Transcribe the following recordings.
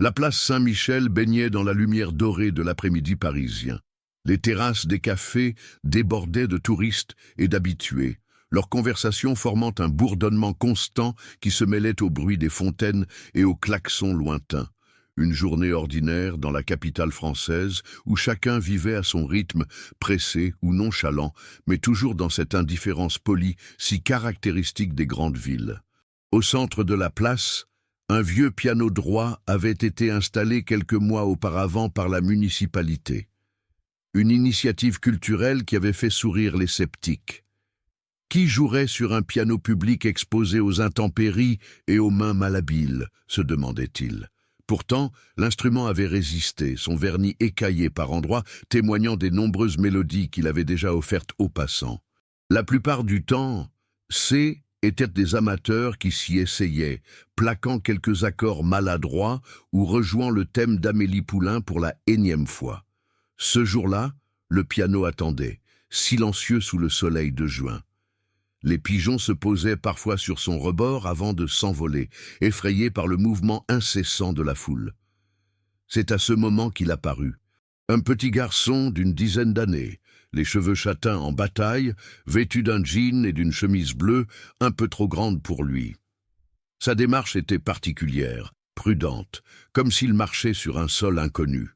La place Saint-Michel baignait dans la lumière dorée de l'après-midi parisien. Les terrasses des cafés débordaient de touristes et d'habitués, leur conversation formant un bourdonnement constant qui se mêlait au bruit des fontaines et aux klaxons lointains. Une journée ordinaire dans la capitale française où chacun vivait à son rythme, pressé ou nonchalant, mais toujours dans cette indifférence polie si caractéristique des grandes villes. Au centre de la place, un vieux piano droit avait été installé quelques mois auparavant par la municipalité. Une initiative culturelle qui avait fait sourire les sceptiques. Qui jouerait sur un piano public exposé aux intempéries et aux mains malhabiles, se demandait-il. Pourtant, l'instrument avait résisté, son vernis écaillé par endroits, témoignant des nombreuses mélodies qu'il avait déjà offertes aux passants. La plupart du temps, étaient des amateurs qui s'y essayaient, plaquant quelques accords maladroits ou rejouant le thème d'Amélie Poulain pour la énième fois. Ce jour-là, le piano attendait, silencieux sous le soleil de juin. Les pigeons se posaient parfois sur son rebord avant de s'envoler, effrayés par le mouvement incessant de la foule. C'est à ce moment qu'il apparut. Un petit garçon d'une dizaine d'années, les cheveux châtains en bataille, vêtu d'un jean et d'une chemise bleue un peu trop grande pour lui. Sa démarche était particulière, prudente, comme s'il marchait sur un sol inconnu.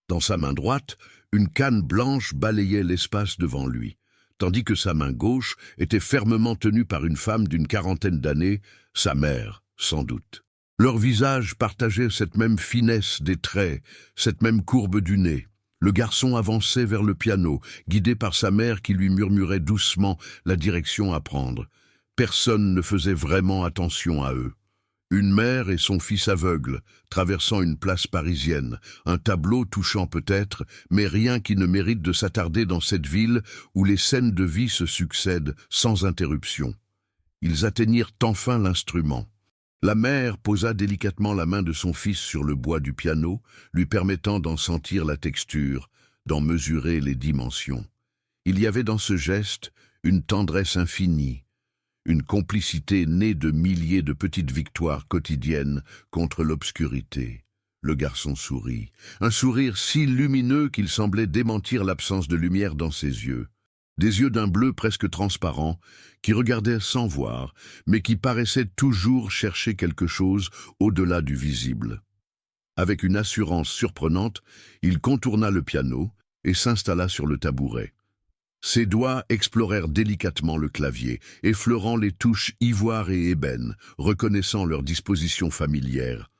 Dans sa main droite, une canne blanche balayait l'espace devant lui, tandis que sa main gauche était fermement tenue par une femme d'une quarantaine d'années, sa mère, sans doute. Leur visage partageait cette même finesse des traits, cette même courbe du nez. Le garçon avançait vers le piano, guidé par sa mère qui lui murmurait doucement la direction à prendre. Personne ne faisait vraiment attention à eux. Une mère et son fils aveugle, traversant une place parisienne, un tableau touchant peut-être, mais rien qui ne mérite de s'attarder dans cette ville où les scènes de vie se succèdent sans interruption. Ils atteignirent enfin l'instrument. La mère posa délicatement la main de son fils sur le bois du piano, lui permettant d'en sentir la texture, d'en mesurer les dimensions. Il y avait dans ce geste une tendresse infinie, une complicité née de milliers de petites victoires quotidiennes contre l'obscurité. Le garçon sourit, un sourire si lumineux qu'il semblait démentir l'absence de lumière dans ses yeux. Des yeux d'un bleu presque transparent, qui regardaient sans voir, mais qui paraissaient toujours chercher quelque chose au-delà du visible. Avec une assurance surprenante, il contourna le piano et s'installa sur le tabouret. Ses doigts explorèrent délicatement le clavier, effleurant les touches ivoire et ébène, reconnaissant leur disposition familière.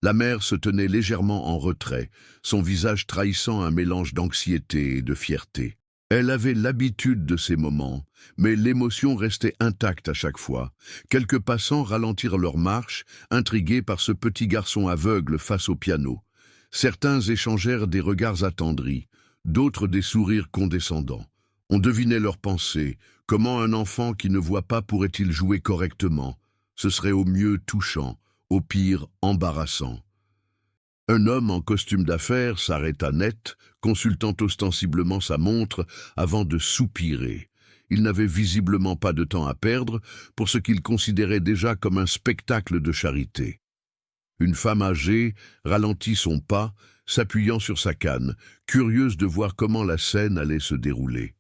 La mère se tenait légèrement en retrait, son visage trahissant un mélange d'anxiété et de fierté. Elle avait l'habitude de ces moments, mais l'émotion restait intacte à chaque fois. Quelques passants ralentirent leur marche, intrigués par ce petit garçon aveugle face au piano. Certains échangèrent des regards attendris, d'autres des sourires condescendants. On devinait leurs pensées. Comment un enfant qui ne voit pas pourrait-il jouer correctement? Ce serait au mieux touchant, au pire embarrassant. Un homme en costume d'affaires s'arrêta net, consultant ostensiblement sa montre avant de soupirer. Il n'avait visiblement pas de temps à perdre pour ce qu'il considérait déjà comme un spectacle de charité. Une femme âgée ralentit son pas, s'appuyant sur sa canne, curieuse de voir comment la scène allait se dérouler.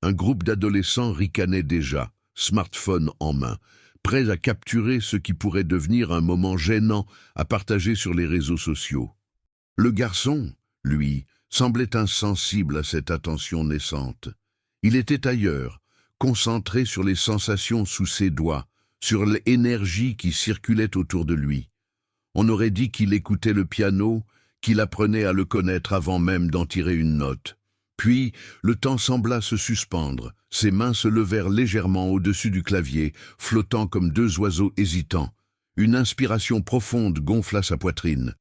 Un groupe d'adolescents ricanait déjà, smartphone en main, prêts à capturer ce qui pourrait devenir un moment gênant à partager sur les réseaux sociaux. Le garçon, lui, semblait insensible à cette attention naissante. Il était ailleurs, concentré sur les sensations sous ses doigts, sur l'énergie qui circulait autour de lui. On aurait dit qu'il écoutait le piano, qu'il apprenait à le connaître avant même d'en tirer une note. Puis, le temps sembla se suspendre, ses mains se levèrent légèrement au-dessus du clavier, flottant comme deux oiseaux hésitants. Une inspiration profonde gonfla sa poitrine.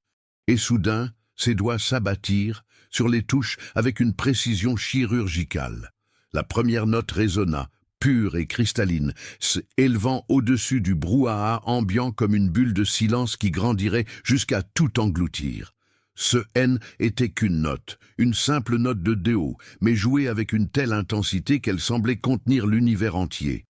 Et soudain, ses doigts s'abattirent sur les touches avec une précision chirurgicale. La première note résonna, pure et cristalline, s'élevant au-dessus du brouhaha ambiant comme une bulle de silence qui grandirait jusqu'à tout engloutir. Ce N était qu'une note, une simple note de Do, mais jouée avec une telle intensité qu'elle semblait contenir l'univers entier.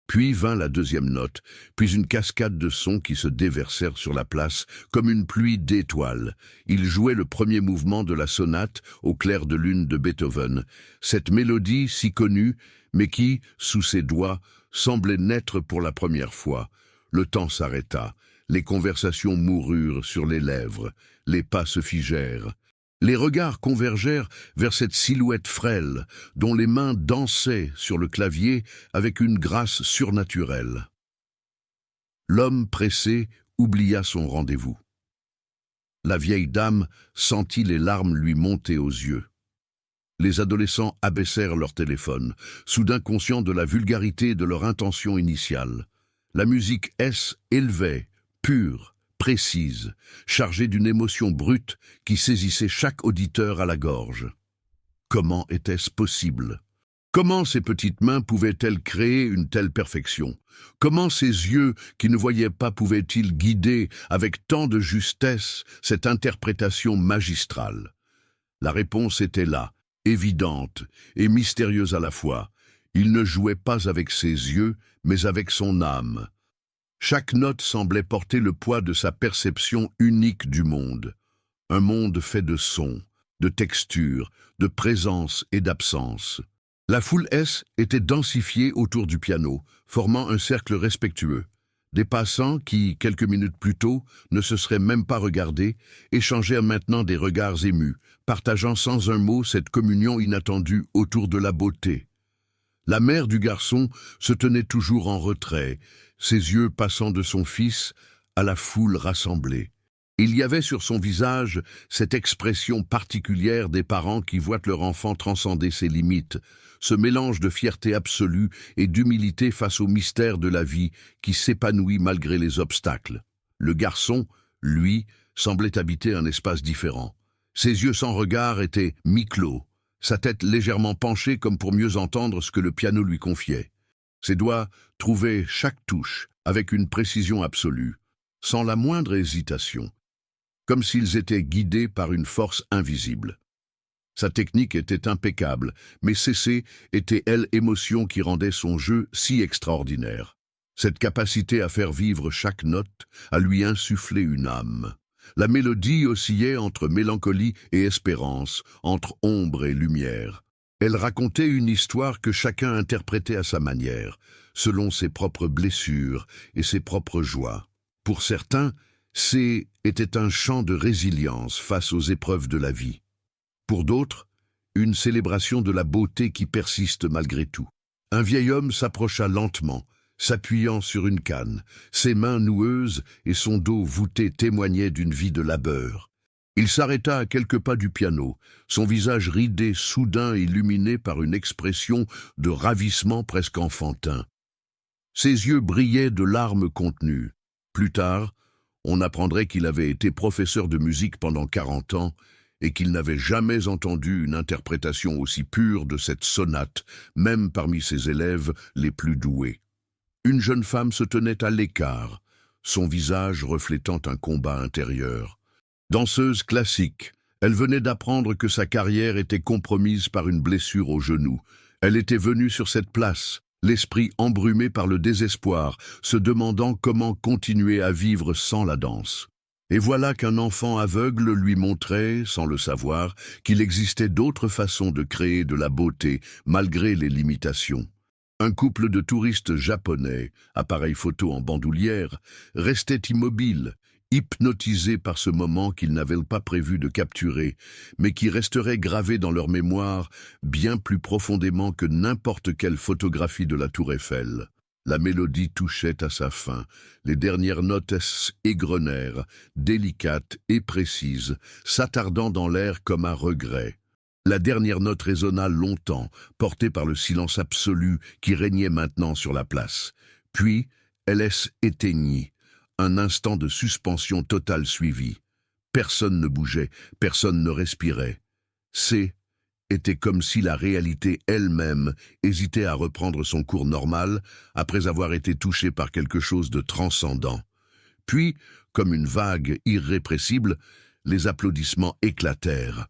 Puis vint la deuxième note, puis une cascade de sons qui se déversèrent sur la place comme une pluie d'étoiles. Il jouait le premier mouvement de la sonate au clair de lune de Beethoven. Cette mélodie si connue, mais qui, sous ses doigts, semblait naître pour la première fois. Le temps s'arrêta, les conversations moururent sur les lèvres, les pas se figèrent. Les regards convergèrent vers cette silhouette frêle, dont les mains dansaient sur le clavier avec une grâce surnaturelle. L'homme pressé oublia son rendez-vous. La vieille dame sentit les larmes lui monter aux yeux. Les adolescents abaissèrent leur téléphone, soudain conscients de la vulgarité de leur intention initiale. La musique élevait, pure, précise, chargée d'une émotion brute qui saisissait chaque auditeur à la gorge. Comment était-ce possible? Comment ces petites mains pouvaient-elles créer une telle perfection? Comment ces yeux qui ne voyaient pas pouvaient-ils guider avec tant de justesse cette interprétation magistrale? La réponse était là, évidente et mystérieuse à la fois. Il ne jouait pas avec ses yeux, mais avec son âme. Chaque note semblait porter le poids de sa perception unique du monde. Un monde fait de sons, de textures, de présence et d'absence. La foule était densifiée autour du piano, formant un cercle respectueux. Des passants qui, quelques minutes plus tôt, ne se seraient même pas regardés, échangèrent maintenant des regards émus, partageant sans un mot cette communion inattendue autour de la beauté. La mère du garçon se tenait toujours en retrait, ses yeux passant de son fils à la foule rassemblée. Il y avait sur son visage cette expression particulière des parents qui voient leur enfant transcender ses limites, ce mélange de fierté absolue et d'humilité face au mystère de la vie qui s'épanouit malgré les obstacles. Le garçon, lui, semblait habiter un espace différent. Ses yeux sans regard étaient mi-clos, sa tête légèrement penchée comme pour mieux entendre ce que le piano lui confiait. Ses doigts trouvaient chaque touche avec une précision absolue, sans la moindre hésitation, comme s'ils étaient guidés par une force invisible. Sa technique était impeccable, mais ceci était l'émotion qui rendait son jeu si extraordinaire. Cette capacité à faire vivre chaque note, à lui insuffler une âme. La mélodie oscillait entre mélancolie et espérance, entre ombre et lumière. Elle racontait une histoire que chacun interprétait à sa manière, selon ses propres blessures et ses propres joies. Pour certains, était un chant de résilience face aux épreuves de la vie. Pour d'autres, une célébration de la beauté qui persiste malgré tout. Un vieil homme s'approcha lentement, s'appuyant sur une canne, ses mains noueuses et son dos voûté témoignaient d'une vie de labeur. Il s'arrêta à quelques pas du piano, son visage ridé, soudain illuminé par une expression de ravissement presque enfantin. Ses yeux brillaient de larmes contenues. Plus tard, on apprendrait qu'il avait été professeur de musique pendant 40 ans et qu'il n'avait jamais entendu une interprétation aussi pure de cette sonate, même parmi ses élèves les plus doués. Une jeune femme se tenait à l'écart, son visage reflétant un combat intérieur. Danseuse classique, elle venait d'apprendre que sa carrière était compromise par une blessure au genou. Elle était venue sur cette place, l'esprit embrumé par le désespoir, se demandant comment continuer à vivre sans la danse. Et voilà qu'un enfant aveugle lui montrait, sans le savoir, qu'il existait d'autres façons de créer de la beauté, malgré les limitations. Un couple de touristes japonais, appareil photo en bandoulière, restait immobile, hypnotisés par ce moment qu'ils n'avaient pas prévu de capturer, mais qui resterait gravé dans leur mémoire bien plus profondément que n'importe quelle photographie de la Tour Eiffel. La mélodie touchait à sa fin, les dernières notes égrenèrent, délicates et précises, s'attardant dans l'air comme un regret. La dernière note résonna longtemps, portée par le silence absolu qui régnait maintenant sur la place. Puis, elle éteignit. Un instant de suspension totale suivit. Personne ne bougeait, personne ne respirait. Était comme si la réalité elle-même hésitait à reprendre son cours normal après avoir été touchée par quelque chose de transcendant. Puis, comme une vague irrépressible, les applaudissements éclatèrent.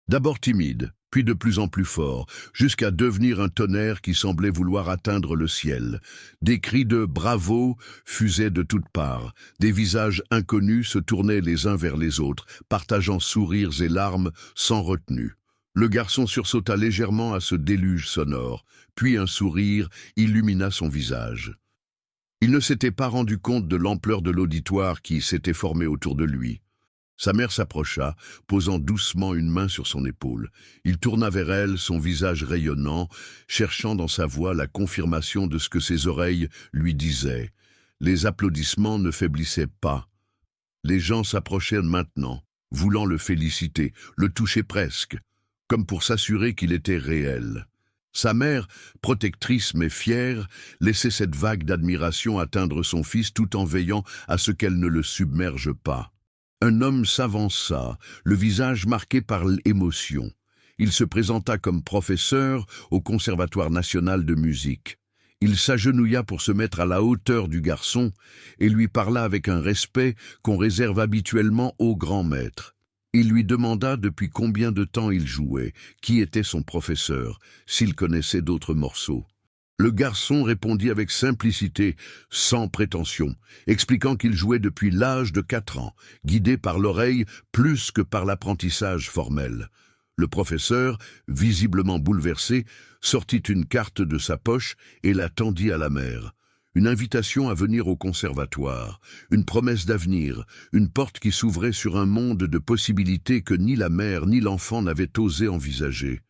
D'abord timides, puis de plus en plus fort, jusqu'à devenir un tonnerre qui semblait vouloir atteindre le ciel. Des cris de « bravo » fusaient de toutes parts. Des visages inconnus se tournaient les uns vers les autres, partageant sourires et larmes sans retenue. Le garçon sursauta légèrement à ce déluge sonore, puis un sourire illumina son visage. Il ne s'était pas rendu compte de l'ampleur de l'auditoire qui s'était formé autour de lui. Sa mère s'approcha, posant doucement une main sur son épaule. Il tourna vers elle, son visage rayonnant, cherchant dans sa voix la confirmation de ce que ses oreilles lui disaient. Les applaudissements ne faiblissaient pas. Les gens s'approchaient maintenant, voulant le féliciter, le toucher presque, comme pour s'assurer qu'il était réel. Sa mère, protectrice mais fière, laissait cette vague d'admiration atteindre son fils tout en veillant à ce qu'elle ne le submerge pas. Un homme s'avança, le visage marqué par l'émotion. Il se présenta comme professeur au Conservatoire national de musique. Il s'agenouilla pour se mettre à la hauteur du garçon et lui parla avec un respect qu'on réserve habituellement aux grands maîtres. Il lui demanda depuis combien de temps il jouait, qui était son professeur, s'il connaissait d'autres morceaux. Le garçon répondit avec simplicité, sans prétention, expliquant qu'il jouait depuis l'âge de 4 ans, guidé par l'oreille plus que par l'apprentissage formel. Le professeur, visiblement bouleversé, sortit une carte de sa poche et la tendit à la mère. Une invitation à venir au conservatoire, une promesse d'avenir, une porte qui s'ouvrait sur un monde de possibilités que ni la mère ni l'enfant n'avaient osé envisager.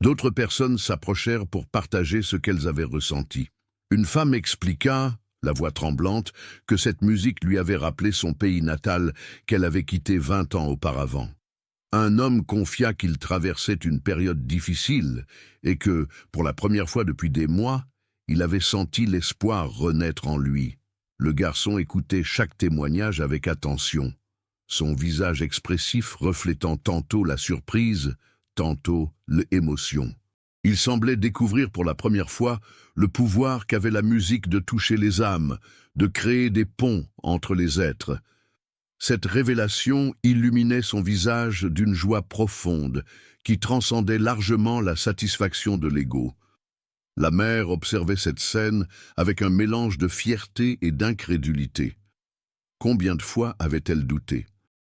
D'autres personnes s'approchèrent pour partager ce qu'elles avaient ressenti. Une femme expliqua, la voix tremblante, que cette musique lui avait rappelé son pays natal qu'elle avait quitté 20 ans auparavant. Un homme confia qu'il traversait une période difficile et que, pour la première fois depuis des mois, il avait senti l'espoir renaître en lui. Le garçon écoutait chaque témoignage avec attention, son visage expressif reflétant tantôt la surprise, tantôt l'émotion. Il semblait découvrir pour la première fois le pouvoir qu'avait la musique de toucher les âmes, de créer des ponts entre les êtres. Cette révélation illuminait son visage d'une joie profonde qui transcendait largement la satisfaction de l'ego. La mère observait cette scène avec un mélange de fierté et d'incrédulité. Combien de fois avait-elle douté ?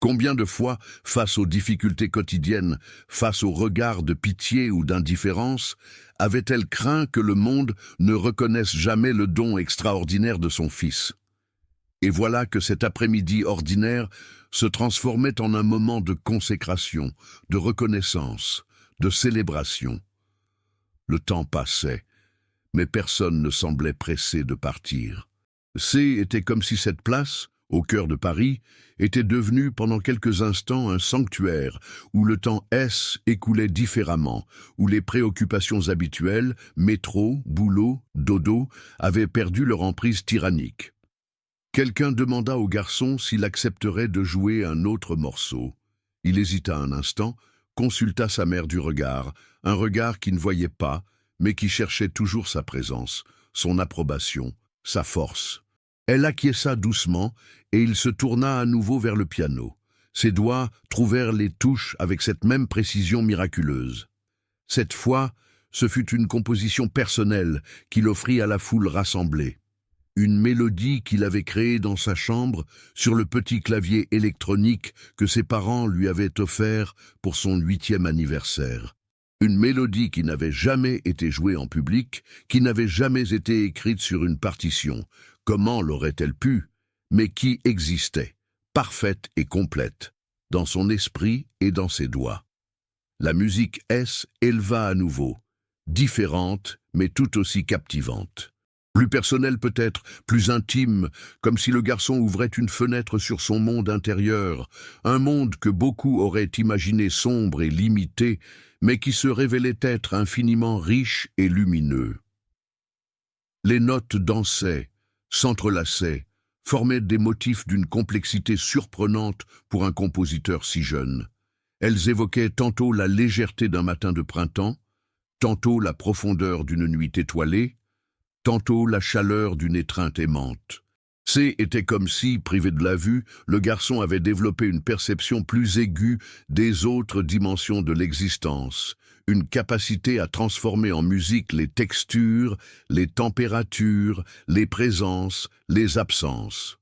Combien de fois, face aux difficultés quotidiennes, face aux regards de pitié ou d'indifférence, avait-elle craint que le monde ne reconnaisse jamais le don extraordinaire de son fils ? Et voilà que cet après-midi ordinaire se transformait en un moment de consécration, de reconnaissance, de célébration. Le temps passait, mais personne ne semblait pressé de partir. Était comme si cette place, au cœur de Paris, était devenue pendant quelques instants un sanctuaire où le temps écoulait différemment, où les préoccupations habituelles, métro, boulot, dodo, avaient perdu leur emprise tyrannique. Quelqu'un demanda au garçon s'il accepterait de jouer un autre morceau. Il hésita un instant, consulta sa mère du regard, un regard qui ne voyait pas, mais qui cherchait toujours sa présence, son approbation, sa force. Elle acquiesça doucement, et il se tourna à nouveau vers le piano. Ses doigts trouvèrent les touches avec cette même précision miraculeuse. Cette fois, ce fut une composition personnelle qu'il offrit à la foule rassemblée. Une mélodie qu'il avait créée dans sa chambre sur le petit clavier électronique que ses parents lui avaient offert pour son 8e anniversaire. Une mélodie qui n'avait jamais été jouée en public, qui n'avait jamais été écrite sur une partition. Comment l'aurait-elle pu? Mais qui existait, parfaite et complète, dans son esprit et dans ses doigts. La musique éleva à nouveau, différente mais tout aussi captivante. Plus personnelle peut-être, plus intime, comme si le garçon ouvrait une fenêtre sur son monde intérieur, un monde que beaucoup auraient imaginé sombre et limité, mais qui se révélait être infiniment riche et lumineux. Les notes dansaient, s'entrelaçaient, formaient des motifs d'une complexité surprenante pour un compositeur si jeune. Elles évoquaient tantôt la légèreté d'un matin de printemps, tantôt la profondeur d'une nuit étoilée, tantôt la chaleur d'une étreinte aimante. C était comme si, privé de la vue, le garçon avait développé une perception plus aiguë des autres dimensions de l'existence, une capacité à transformer en musique les textures, les températures, les présences, les absences.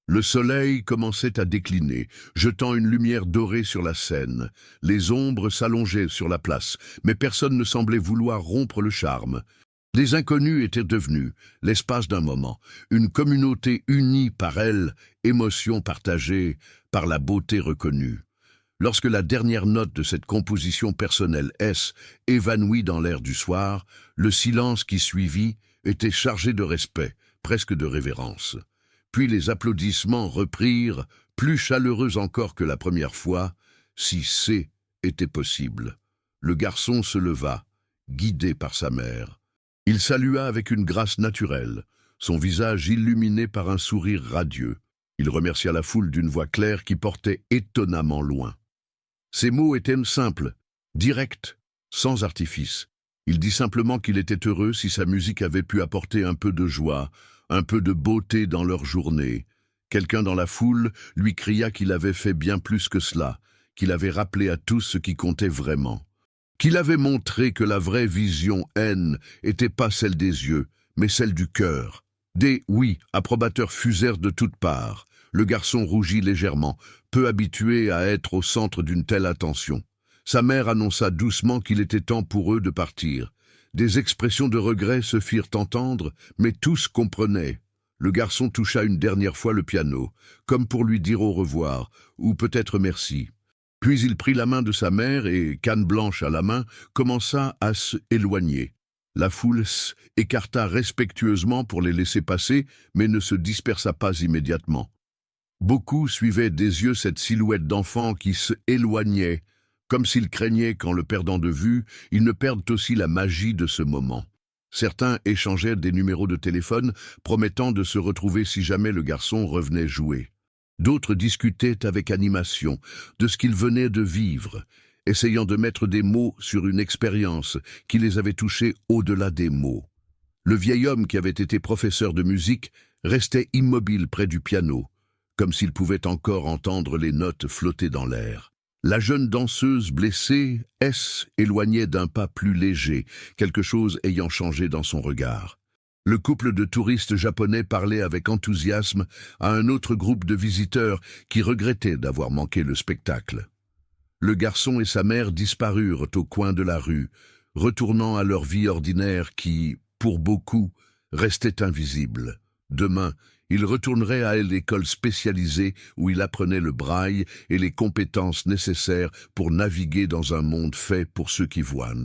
Le soleil commençait à décliner, jetant une lumière dorée sur la scène. Les ombres s'allongeaient sur la place, mais personne ne semblait vouloir rompre le charme. Les inconnus étaient devenus, l'espace d'un moment, une communauté unie par elle, émotion partagée, par la beauté reconnue. Lorsque la dernière note de cette composition personnelle S évanouit dans l'air du soir, le silence qui suivit était chargé de respect, presque de révérence. Puis les applaudissements reprirent, plus chaleureux encore que la première fois, si C était possible. Le garçon se leva, guidé par sa mère. Il salua avec une grâce naturelle, son visage illuminé par un sourire radieux. Il remercia la foule d'une voix claire qui portait étonnamment loin. Ses mots étaient simples, directs, sans artifice. Il dit simplement qu'il était heureux si sa musique avait pu apporter un peu de joie, un peu de beauté dans leur journée. Quelqu'un dans la foule lui cria qu'il avait fait bien plus que cela, qu'il avait rappelé à tous ce qui comptait vraiment. Qu'il avait montré que la vraie vision haine n'était pas celle des yeux, mais celle du cœur. Des « oui » approbateurs fusèrent de toutes parts. Le garçon rougit légèrement, peu habitué à être au centre d'une telle attention. Sa mère annonça doucement qu'il était temps pour eux de partir. Des expressions de regret se firent entendre, mais tous comprenaient. Le garçon toucha une dernière fois le piano, comme pour lui dire au revoir, ou peut-être merci. Puis il prit la main de sa mère et, canne blanche à la main, commença à s'éloigner. La foule s'écarta respectueusement pour les laisser passer, mais ne se dispersa pas immédiatement. Beaucoup suivaient des yeux cette silhouette d'enfant qui s'éloignait, comme s'ils craignaient qu'en le perdant de vue, ils ne perdent aussi la magie de ce moment. Certains échangeaient des numéros de téléphone, promettant de se retrouver si jamais le garçon revenait jouer. D'autres discutaient avec animation de ce qu'ils venaient de vivre, essayant de mettre des mots sur une expérience qui les avait touchés au-delà des mots. Le vieil homme qui avait été professeur de musique restait immobile près du piano, comme s'il pouvait encore entendre les notes flotter dans l'air. La jeune danseuse blessée, éloignait d'un pas plus léger, quelque chose ayant changé dans son regard. Le couple de touristes japonais parlait avec enthousiasme à un autre groupe de visiteurs qui regrettaient d'avoir manqué le spectacle. Le garçon et sa mère disparurent au coin de la rue, retournant à leur vie ordinaire qui, pour beaucoup, restait invisible. Demain, il retournerait à l'école spécialisée où il apprenait le braille et les compétences nécessaires pour naviguer dans un monde fait pour ceux qui voient.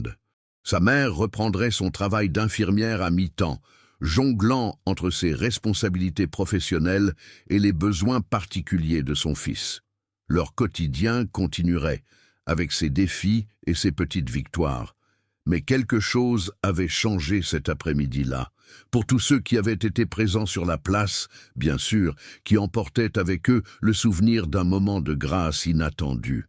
Sa mère reprendrait son travail d'infirmière à mi-temps, jonglant entre ses responsabilités professionnelles et les besoins particuliers de son fils. Leur quotidien continuerait, avec ses défis et ses petites victoires. Mais quelque chose avait changé cet après-midi-là. Pour tous ceux qui avaient été présents sur la place, bien sûr, qui emportaient avec eux le souvenir d'un moment de grâce inattendu.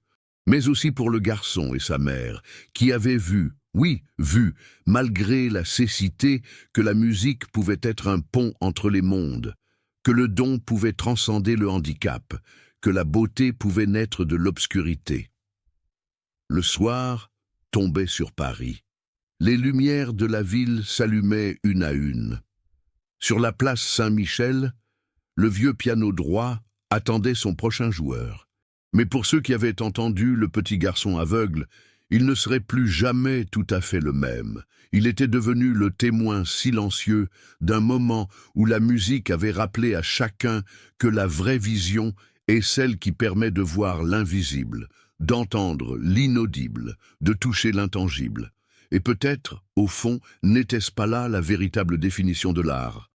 Mais aussi pour le garçon et sa mère, qui avaient vu, oui, vu, malgré la cécité, que la musique pouvait être un pont entre les mondes, que le don pouvait transcender le handicap, que la beauté pouvait naître de l'obscurité. Le soir tombait sur Paris. Les lumières de la ville s'allumaient une à une. Sur la place Saint-Michel, le vieux piano droit attendait son prochain joueur. Mais pour ceux qui avaient entendu le petit garçon aveugle, il ne serait plus jamais tout à fait le même. Il était devenu le témoin silencieux d'un moment où la musique avait rappelé à chacun que la vraie vision est celle qui permet de voir l'invisible, d'entendre l'inaudible, de toucher l'intangible. Et peut-être, au fond, n'était-ce pas là la véritable définition de l'art?